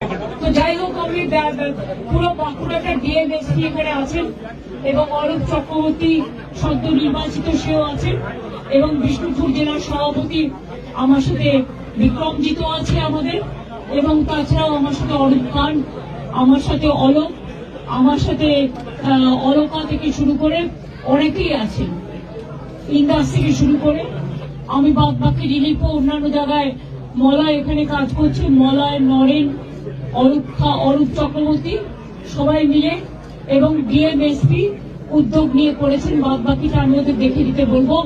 তো যাই হোক, আমি পুরো বাঁকুড়াটা ডিএমএসপি এখানে আছেন এবং অরূপ চক্রবর্তী সদ্য নির্বাচিত সেও আছেন এবং বিষ্ণুপুর জেলার সভাপতি আমার সাথে বিক্রমজিৎ আছে আমাদের, এবং তাছাড়াও আমার সাথে অরূপ খান, আমার সাথে অলোক, আমার সাথে অলকা থেকে শুরু করে অনেকেই আছেন, ইন্দাস থেকে শুরু করে। আমি বাদ বাকি রিলিফও অন্যান্য জায়গায় মলয় এখানে কাজ করছে, মলয়, নরেন, অরূপ চক্রবর্তী সবাই মিলে এবং ডিএমএসপি উদ্যোগ নিয়ে করেছেন। বাদ বাকিটা আমি ওদের দেখে দিতে বলবো।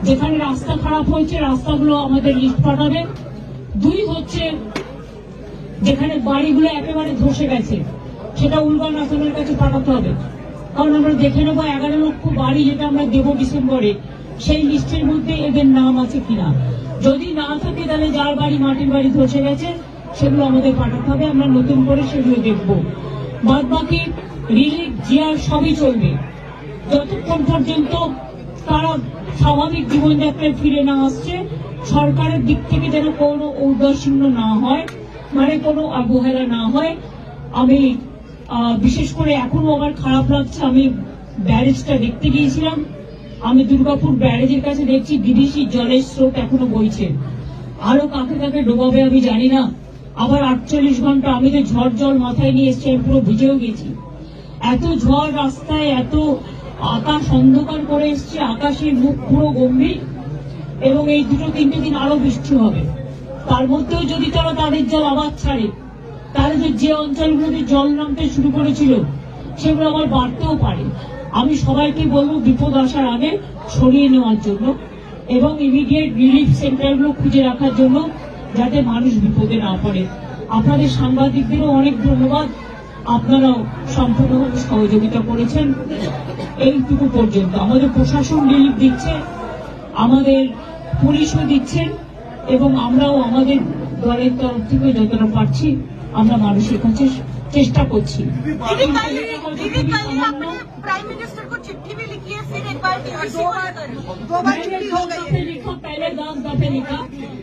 যেখানে রাস্তা খারাপ হয়েছে রাস্তাগুলো আমাদের লিস্ট পাঠাবে। দুই হচ্ছে যেখানে বাড়িগুলো একেবারে ধসে গেছে সেটা উলবান আসামের কাছে পাঠাতে হবে, কারণ আমরা দেখে নেবো 11 লক্ষ বাড়ি যেটা আমরা দেবো ডিসেম্বরে, সেই লিস্টের মধ্যে এদের নাম আছে কিনা। যদি না থাকে তাহলে যার বাড়ি মাটির বাড়ি ধসে গেছে সেগুলো আমাদের পাঠাতে হবে, আমরা নতুন করে সেগুলো দেখবো। বাদ বাকি রিলিফ জিয়ার সবই চলবে যতক্ষণ পর্যন্ত তারা স্বাভাবিক জীবনযাত্রায় ফিরে না আসছে। সরকারের দিক থেকে যেন কোনো ঔদাসীন্য না হয়, মানে কোনো অবহেলা না হয়। আমি বিশেষ করে এখনো আমার খারাপ লাগছে, আমি ব্যারেজটা দেখতে গিয়েছিলাম, আমি দুর্গাপুর ব্যারেজের কাছে দেখছি বিদেশি জলের স্রোত এখনো বইছে, আরো কাকে কাকে ডোবাবে আমি জানি না। আবার 48 ঘন্টা আমি তো ঝড় জল মাথায় নিয়ে এসছি, আমি পুরো ভিজেও গেছি। এত ঝড় রাস্তায়, এত আকাশ অন্ধকার করে এসছে, আকাশের মুখ পুরো গম্ভীর, এবং এই 2-3 দিন আরো বৃষ্টি হবে। তার মধ্যেও যদি তারা তাদের জল আবার ছাড়ে তাহলে যে অঞ্চলগুলোতে জল নামতে শুরু করেছিল সেগুলো আবার বাড়তেও পারে। আমি সবাইকে বলবো বিপদ আসার আগে সরিয়ে নেওয়ার জন্য এবং ইমিডিয়েট রিলিফ সেন্টারগুলো খুঁজে রাখার জন্য, যাতে মানুষ বিপদে না পড়ে। আপনাদের সাংবাদিকদেরও অনেক ধন্যবাদ, আপনারাও সম্পূর্ণভাবে সহযোগিতা করেছেন। এইটুকু পর্যন্ত আমাদের প্রশাসন রিলিফ দিচ্ছে, আমাদের পুলিশও দিচ্ছেন, এবং আমরাও আমাদের দলের তরফ থেকে যতটা পারছি আমরা মানুষের কাছে চেষ্টা করছি। पहले 10 दफे लिखा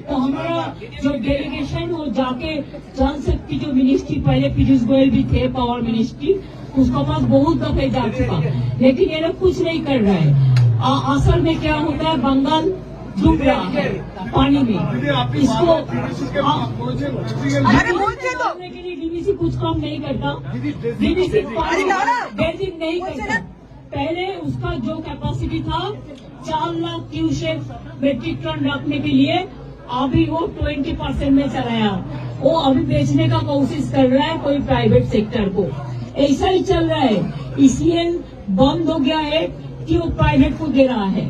तो हमारा जो डेलीगेशन वो जाके जल शक्ति जो मिनिस्ट्री, पहले पीयूष गोयल भी थे पावर मिनिस्ट्री, उसके पास बहुत दफे जा चुका, लेकिन ये लोग कुछ नहीं कर रहे हैं। असल में क्या होता है, बंगाल डूब रहा है पानी में, इसको के लिए डीवीसी कुछ काम नहीं करता, डीवीसी बेसिक नहीं करता। पहले उसका जो कैपेसिटी था 4 लाख क्यूसेक मेट्रिक टन रखने के लिए, अभी वो 20% में चलाया, वो अभी बेचने का कोशिश कर रहा है कोई प्राइवेट सेक्टर को। ऐसा ही चल रहा है, इसलिए बंद हो गया है कि वो प्राइवेट को दे रहा है।